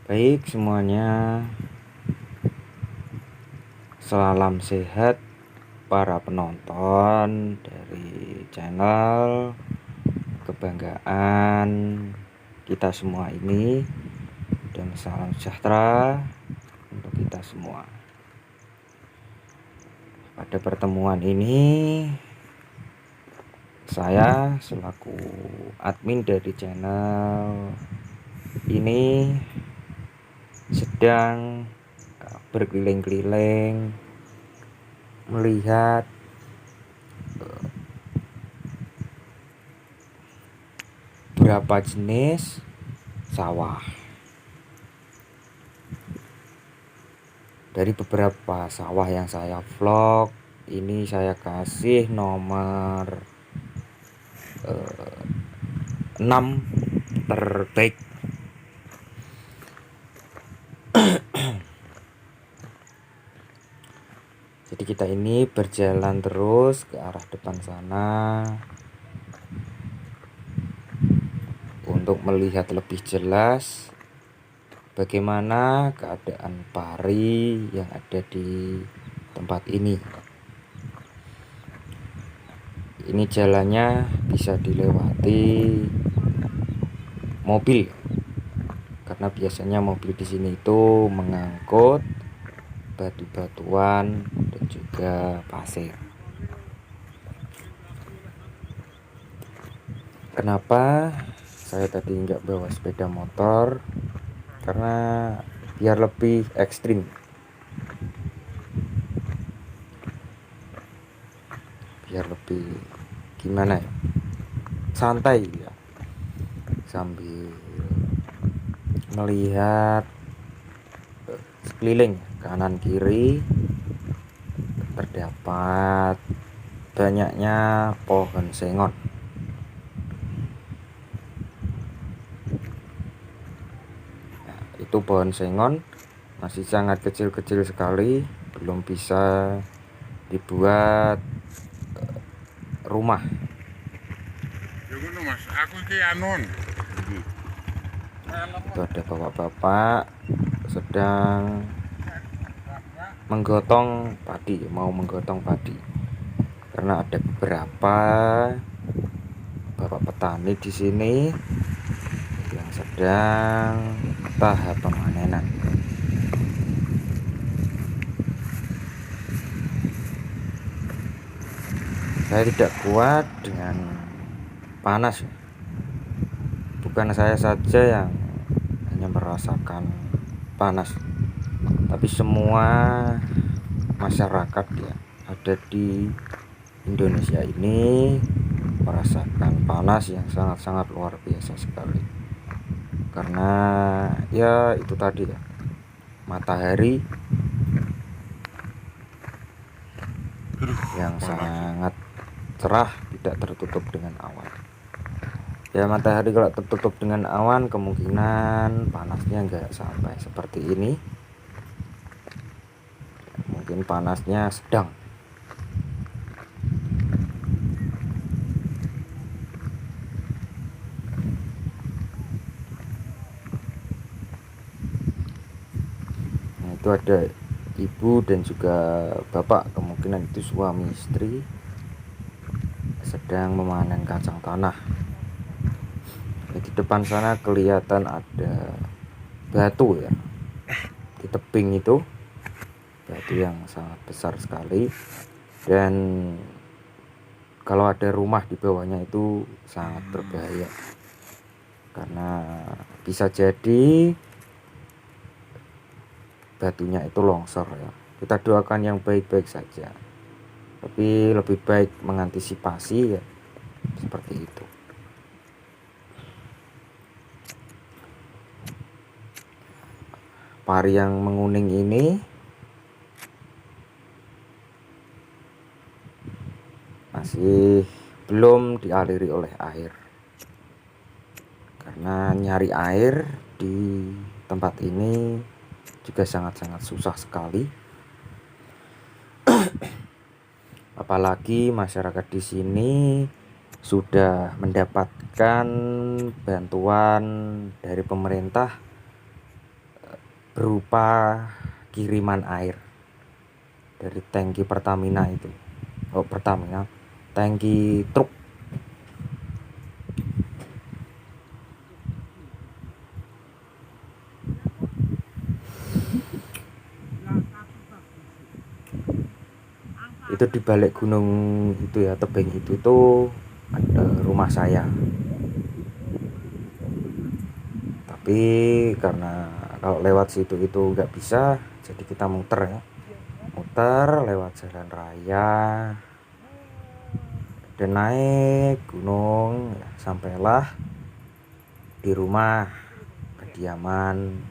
Baik semuanya, salam sehat para penonton dari channel kebanggaan kita semua ini, dan salam sejahtera untuk kita semua. Pada pertemuan ini, saya selaku admin dari channel ini sedang berkeliling-keliling melihat berapa jenis sawah. Dari beberapa sawah yang saya vlog, ini saya kasih nomor 6 terbaik. Jadi kita ini berjalan terus ke arah depan sana untuk melihat lebih jelas bagaimana keadaan pari yang ada di tempat ini. Ini jalannya bisa dilewati mobil, karena biasanya mobil di sini itu mengangkut batu-batuan dan juga pasir. Kenapa saya tadi nggak bawa sepeda motor? Karena biar lebih ekstrim, biar lebih gimana ya, santai ya, sambil melihat sekeliling kanan kiri. Terdapat banyaknya pohon sengon. Nah, itu pohon sengon masih sangat kecil-kecil sekali, belum bisa dibuat rumah. Itu ada bapak-bapak sedang menggotong padi, mau menggotong padi, karena ada beberapa bapak petani di sini yang sedang tahap pemanenan. Saya tidak kuat dengan panas. Bukan saya saja yang hanya merasakan panas, tapi semua masyarakat ya ada di Indonesia ini merasakan panas yang sangat-sangat luar biasa sekali. Karena ya itu tadi ya, matahari yang sangat cerah, tidak tertutup dengan awan. Ya matahari kalau tertutup dengan awan, kemungkinan panasnya enggak sampai seperti ini. Mungkin panasnya sedang. Nah, itu ada ibu dan juga bapak, kemungkinan itu suami istri, sedang memanen kacang tanah. Di depan sana kelihatan ada batu ya, di tebing itu batu yang sangat besar sekali, dan kalau ada rumah di bawahnya itu sangat berbahaya, karena bisa jadi batunya itu longsor ya. Kita doakan yang baik-baik saja, tapi lebih baik mengantisipasi ya, seperti itu. Pari yang menguning ini masih belum dialiri oleh air, karena nyari air di tempat ini juga sangat-sangat susah sekali. Apalagi masyarakat di sini sudah mendapatkan bantuan dari pemerintah berupa kiriman air dari tangki Pertamina itu. Pertamina, tangki truk. Itu di balik gunung itu ya, tebing itu tuh ada rumah saya. Tapi karena kalau lewat situ itu nggak bisa, jadi kita muter ya, muter lewat jalan raya dan naik gunung ya, sampailah di rumah kediaman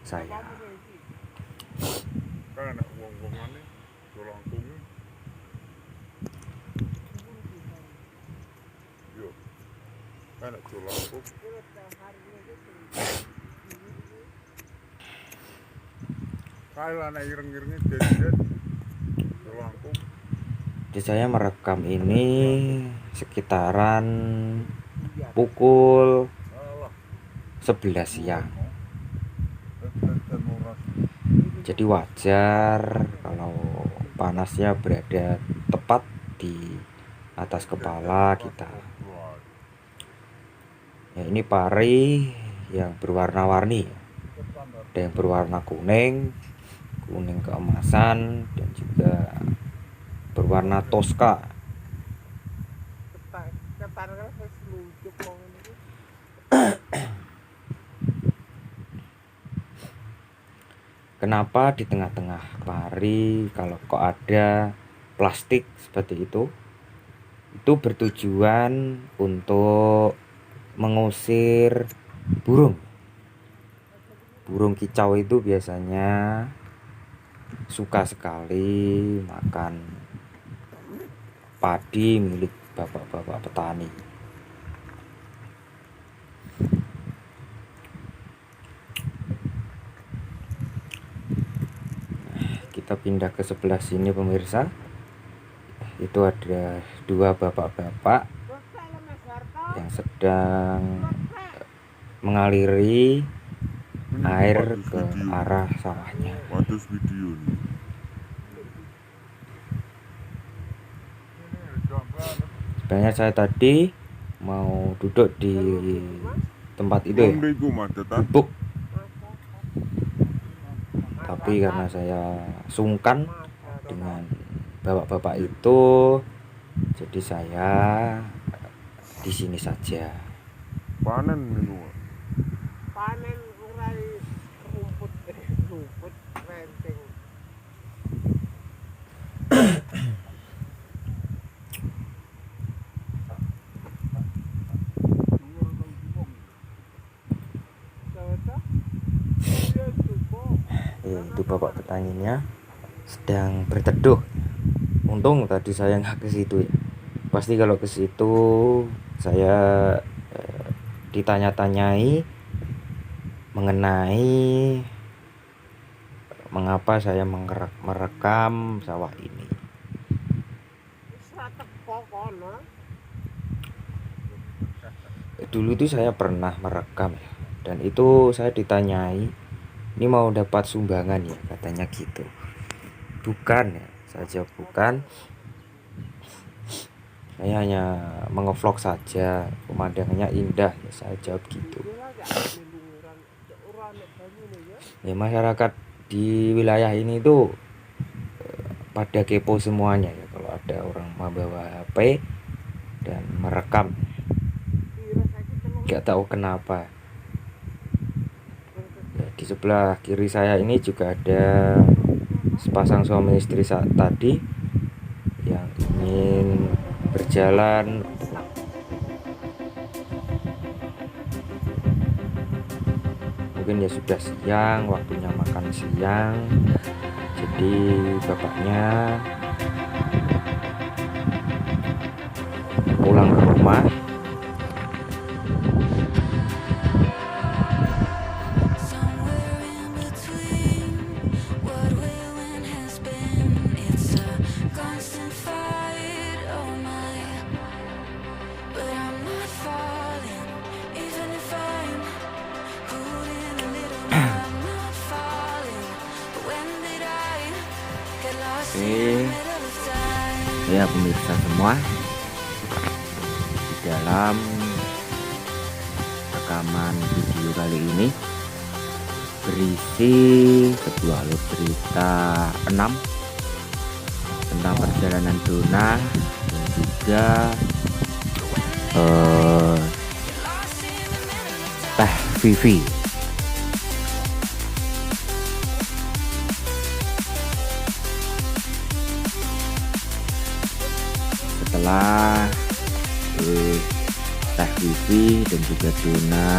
saya. Jadi saya merekam ini sekitaran pukul 11 siang. Jadi wajar kalau panasnya berada tepat di atas kepala kita. Ya, ini pari yang berwarna-warni. Ada yang berwarna kuning keemasan, dan juga berwarna toska. Kenapa di tengah-tengah pari kalau kok ada plastik seperti itu? Itu bertujuan untuk mengusir burung. Burung kicau itu biasanya suka sekali makan padi milik bapak-bapak petani. Kita pindah ke sebelah sini pemirsa. Itu ada dua bapak-bapak yang sedang mengaliri air ke arah sawahnya. Sebenarnya saya tadi mau duduk di tempat itu ya, bubuk, tapi karena saya sungkan dengan bapak-bapak itu, jadi saya di sini saja. Panen urai rumput renting. Itu bapak petaninya sedang berteduh. Untung tadi saya nggak ke situ ya. Pasti kalau ke situ saya ditanya-tanyai mengenai mengapa saya merekam sawah ini. Dulu tuh saya pernah merekam ya, dan itu saya ditanyai, ini mau dapat sumbangan ya, katanya gitu. Bukan ya, saya jawab bukan. Saya hanya mengevlog saja, pemandangannya indah ya, saya jawab gitu. Ya, masyarakat di wilayah ini tuh pada kepo semuanya ya, kalau ada orang membawa HP dan merekam. Gak tahu kenapa. Ya, di sebelah kiri saya ini juga ada sepasang suami istri saat tadi yang ingin berjalan. Mungkin ya sudah siang, waktunya makan siang, jadi bapaknya pulang ke rumah. Oke, ya pemirsa semua, di dalam rekaman video kali ini berisi sebuah alur cerita 6 tentang perjalanan Donna dan juga Teh Vivi. Setelah Teh Vivi dan juga Donna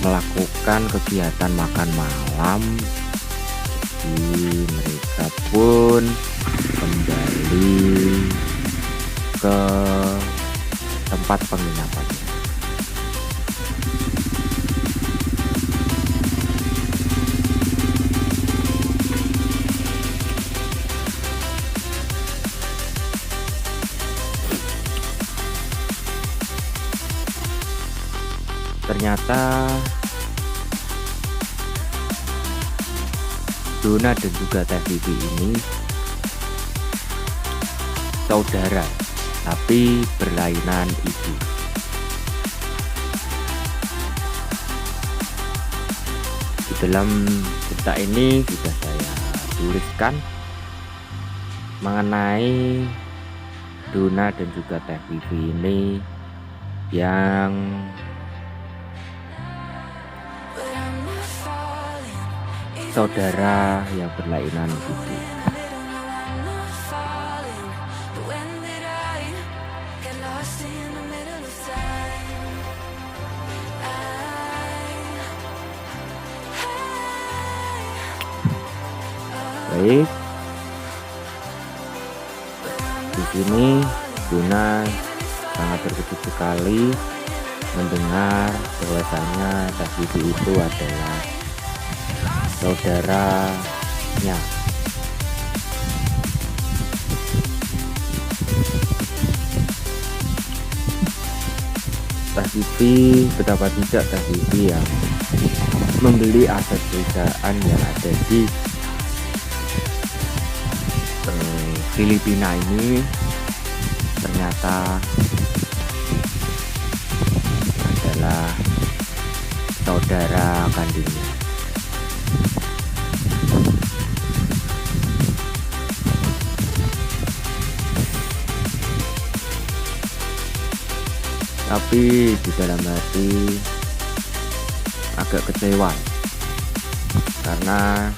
melakukan kegiatan makan malam, jadi mereka pun kembali ke tempat penginapannya. Ternyata Donna dan juga Teh Vivi ini saudara, tapi berlainan ibu. Di dalam cerita ini sudah saya tuliskan mengenai Donna dan juga Teh Vivi ini yang saudara yang berlainan ibu. Baik, di sini Donna sangat terkejut sekali mendengar bahwasanya Teh Vivi itu adalah saudaranya. Teh Vivi, betapa tidak Teh Vivi yang membeli aset perusahaan yang ada di Filipina ini ternyata adalah saudara kandungnya. Tapi di dalam hati agak kecewa karena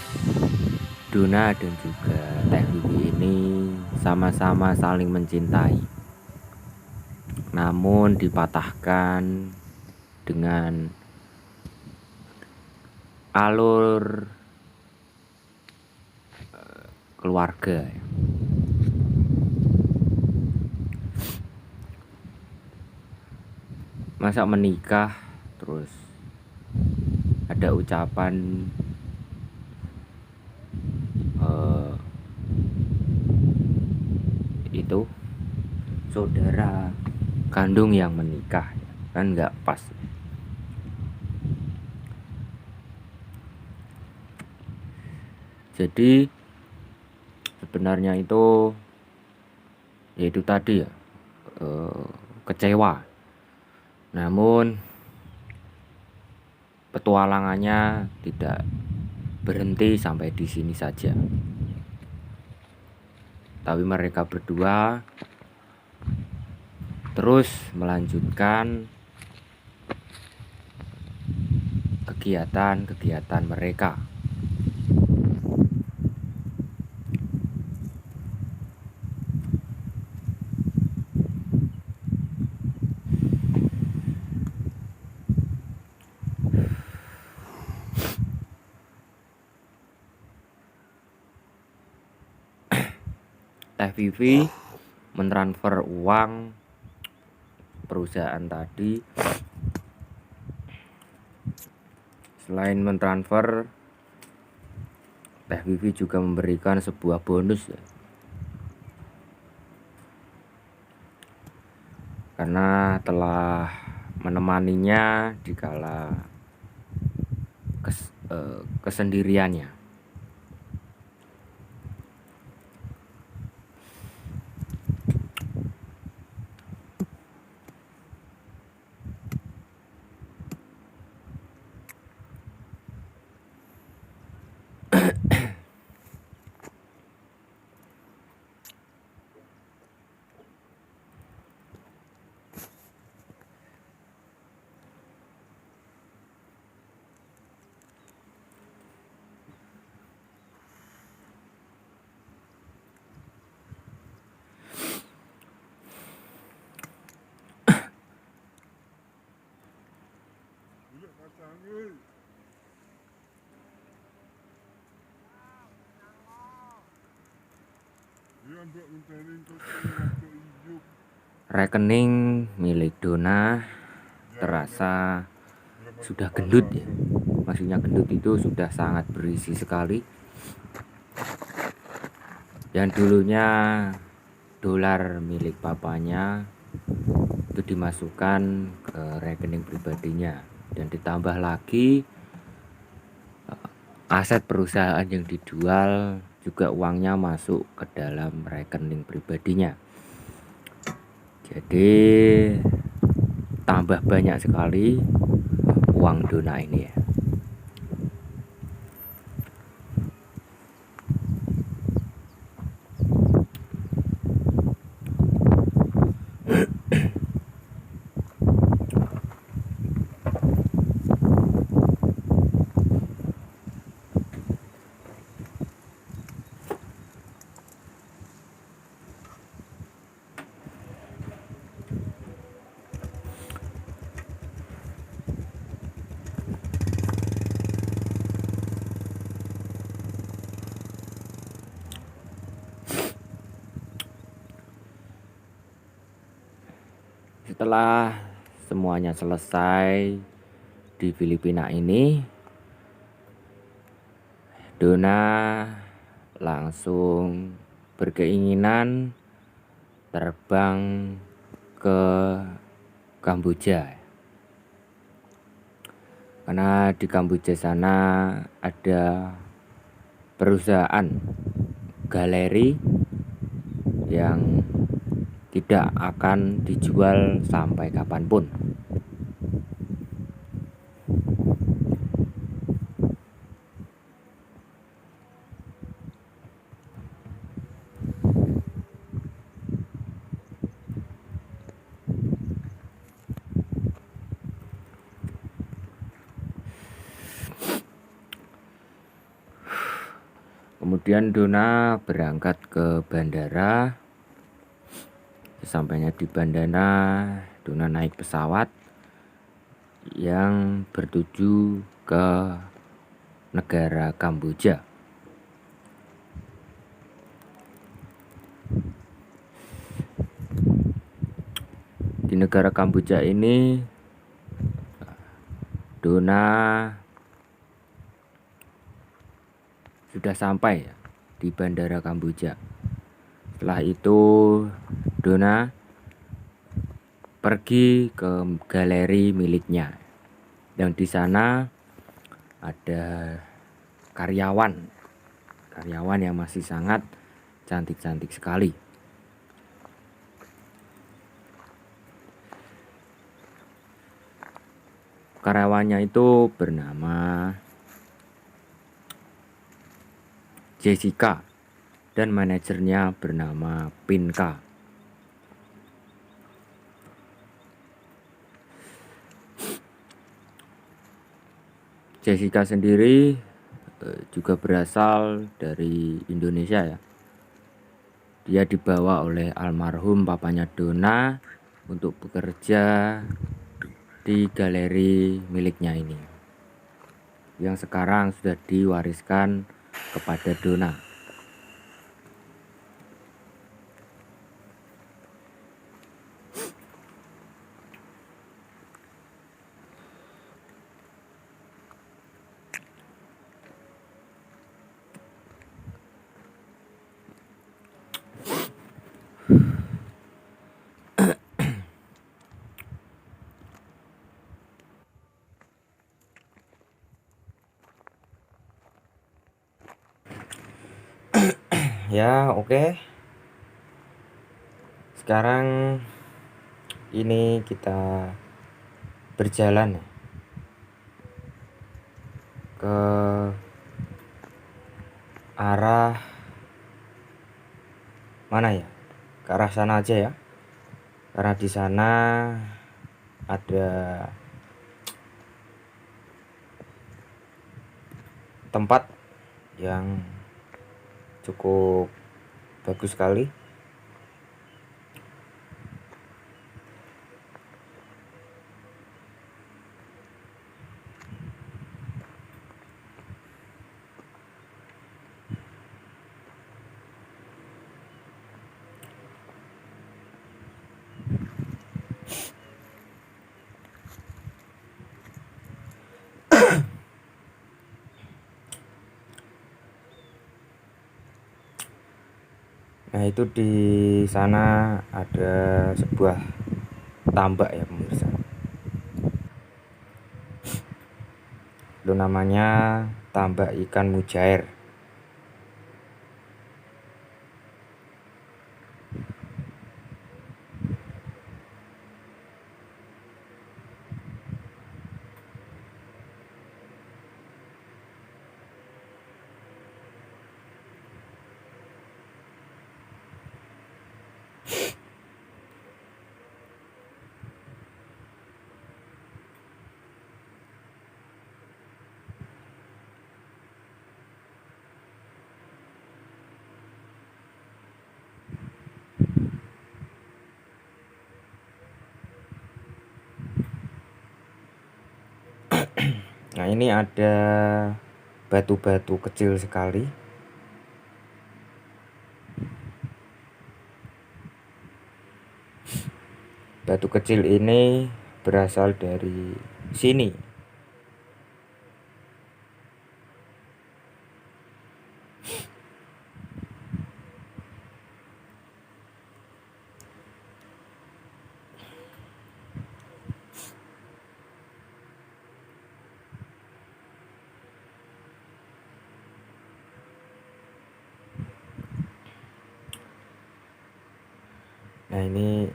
Donna dan juga Teh Vivi ini sama-sama saling mencintai, namun dipatahkan dengan alur keluarga. Masa menikah terus ada ucapan itu saudara kandung yang menikah, kan nggak pas. Jadi sebenarnya itu yaitu tadi ya, kecewa, namun petualangannya tidak berhenti sampai di sini saja. Tapi mereka berdua terus melanjutkan kegiatan-kegiatan mereka. Teh Vivi mentransfer uang perusahaan tadi. Selain mentransfer, Teh Vivi juga memberikan sebuah bonus ya. Karena telah menemaninya di kala kesendiriannya. Rekening milik Dona terasa sudah gendut ya. Maksudnya gendut itu sudah sangat berisi sekali. Yang dulunya dolar milik papanya itu dimasukkan ke rekening pribadinya, dan ditambah lagi aset perusahaan yang dijual juga uangnya masuk ke dalam rekening pribadinya. Jadi tambah banyak sekali uang Dona ini ya. Setelah semuanya selesai di Filipina ini, Dona langsung berkeinginan terbang ke Kamboja. Karena di Kamboja sana ada perusahaan galeri yang tidak akan dijual sampai kapanpun. Kemudian Dona berangkat ke bandara. Sesampainya di bandara, Dona naik pesawat yang bertuju ke negara Kamboja. Di negara Kamboja ini, Dona sudah sampai di bandara Kamboja. Setelah itu Dona pergi ke galeri miliknya, yang di sana ada karyawan yang masih sangat cantik-cantik sekali. Karyawannya itu bernama Jessica dan manajernya bernama Pinka. Jessica sendiri juga berasal dari Indonesia ya. Dia dibawa oleh almarhum papanya Dona untuk bekerja di galeri miliknya ini, yang sekarang sudah diwariskan kepada Dona. Ya, oke. Sekarang ini kita berjalan ke arah mana ya? Ke arah sana aja ya. Karena di sana ada tempat yang cukup bagus sekali. Nah, itu di sana ada sebuah tambak ya pemirsa. Itu namanya tambak ikan mujair. Nah, ini ada batu-batu kecil sekali. Batu kecil ini berasal dari sini. Nah, ini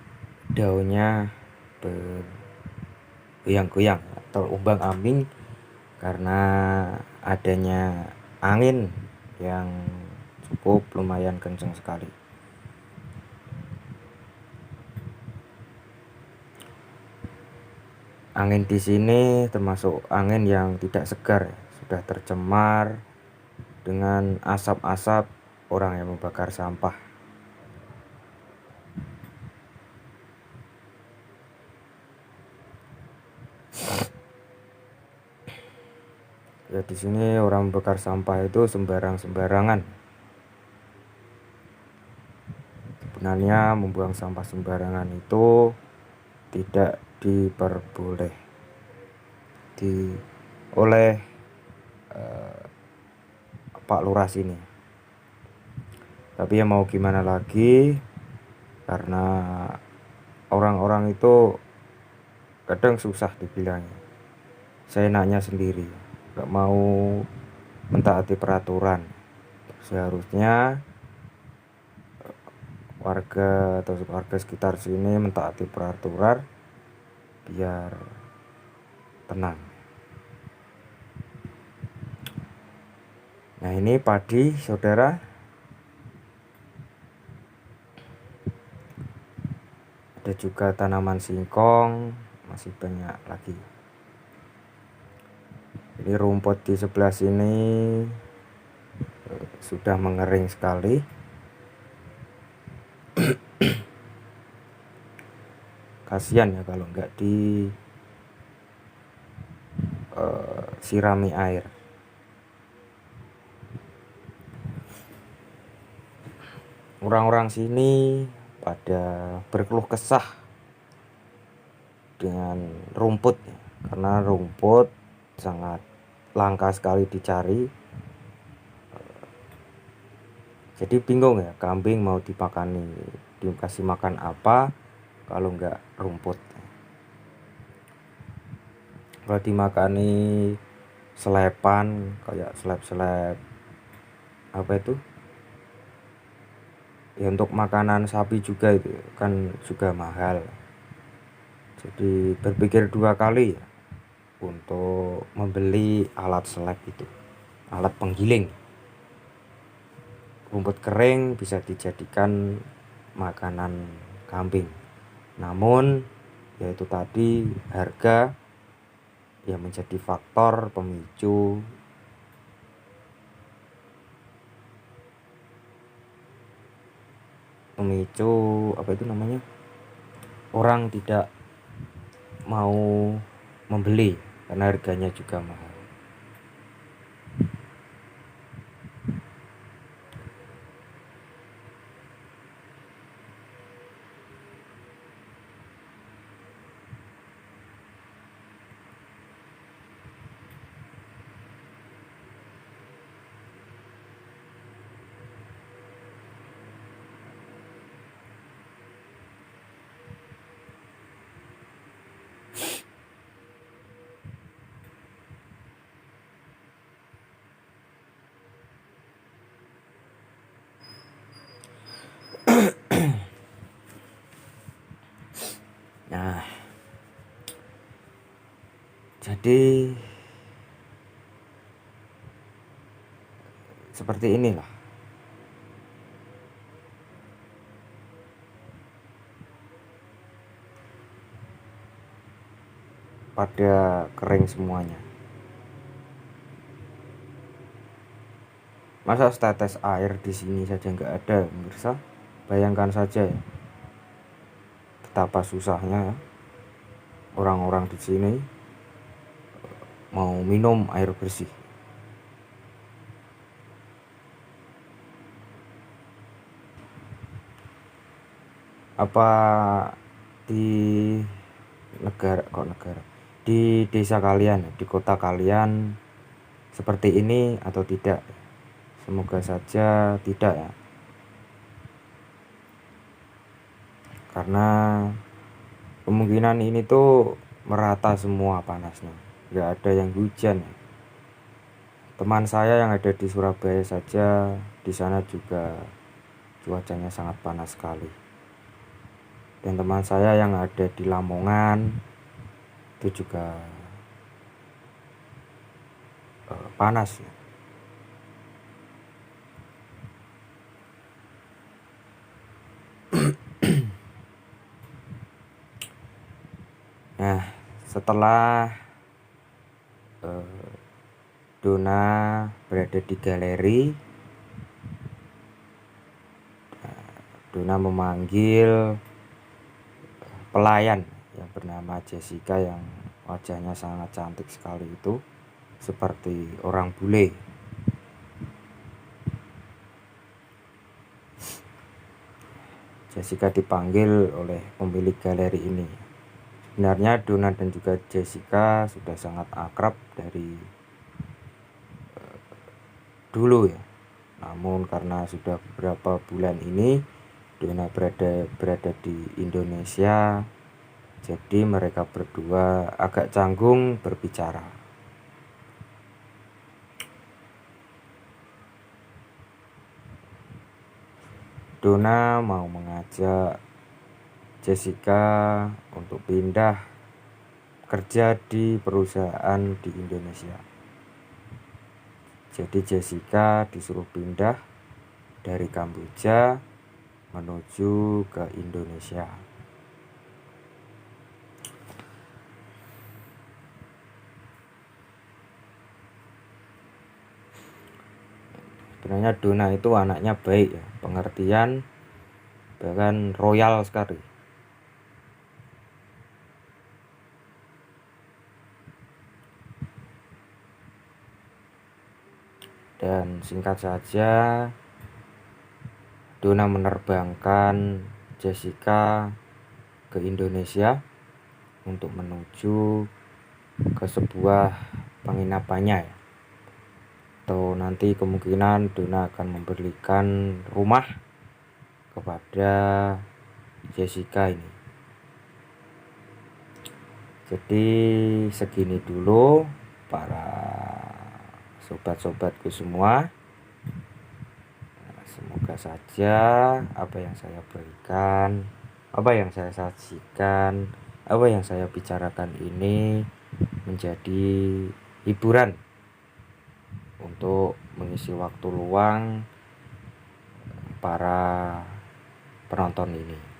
daunnya bergoyang-goyang atau umbang-ambing karena adanya angin yang cukup lumayan kencang sekali. Angin di sini termasuk angin yang tidak segar, sudah tercemar dengan asap-asap orang yang membakar sampah. Ya, di sini orang membakar sampah itu sembarangan. Sebenarnya membuang sampah sembarangan itu tidak diperboleh oleh Pak Lurah sini. Tapi ya mau gimana lagi, karena orang-orang itu kadang susah dibilangnya. Saya enaknya sendiri, gak mau mentaati peraturan. Seharusnya warga atau warga sekitar sini mentaati peraturan biar tenang. Nah, ini padi saudara. Ada juga tanaman singkong, masih banyak lagi. Ini rumput di sebelah sini sudah mengering sekali. Kasihan ya kalau nggak sirami air. Orang-orang sini pada berkeluh kesah dengan rumput, karena rumput sangat langka sekali dicari. Jadi bingung ya, kambing mau dikasih makan apa kalau nggak rumput. Kalau dimakani selepan kayak seleb-seleb apa itu ya, untuk makanan sapi juga itu kan juga mahal. Jadi berpikir dua kali ya untuk membeli alat seleb itu, alat penggiling. Rumput kering bisa dijadikan makanan kambing, namun yaitu tadi harga yang menjadi faktor pemicu apa itu namanya, orang tidak mau membeli karena harganya juga mahal. Jadi seperti inilah. Pada kering semuanya. Masa setetes air di sini saja nggak ada, pemirsa? Bayangkan saja ya, betapa susahnya orang-orang di sini mau minum air bersih. Apa di di desa kalian, di kota kalian seperti ini atau tidak? Semoga saja tidak ya, karena kemungkinan ini tuh merata semua panasnya, nggak ada yang hujan. Teman saya yang ada di Surabaya saja, di sana juga cuacanya sangat panas sekali. Dan teman saya yang ada di Lamongan itu juga panas ya. Nah, setelah Dona berada di galeri, Dona memanggil pelayan yang bernama Jessica yang wajahnya sangat cantik sekali itu, seperti orang bule. Jessica dipanggil oleh pemilik galeri ini. Sebenarnya Dona dan juga Jessica sudah sangat akrab dari dulu ya. Namun karena sudah beberapa bulan ini Dona berada di Indonesia, jadi mereka berdua agak canggung berbicara. Dona mau mengajak Jessica untuk pindah kerja di perusahaan di Indonesia. Jadi Jessica disuruh pindah dari Kamboja menuju ke Indonesia. Sebenarnya Dona itu anaknya baik ya, pengertian, bahkan royal sekali. Dan singkat saja, Dona menerbangkan Jessica ke Indonesia untuk menuju ke sebuah penginapannya ya. Atau nanti kemungkinan Dona akan memberikan rumah kepada Jessica ini. Jadi segini dulu para sobat-sobatku semua. Semoga saja apa yang saya berikan, apa yang saya sajikan, apa yang saya bicarakan ini menjadi hiburan untuk mengisi waktu luang para penonton ini.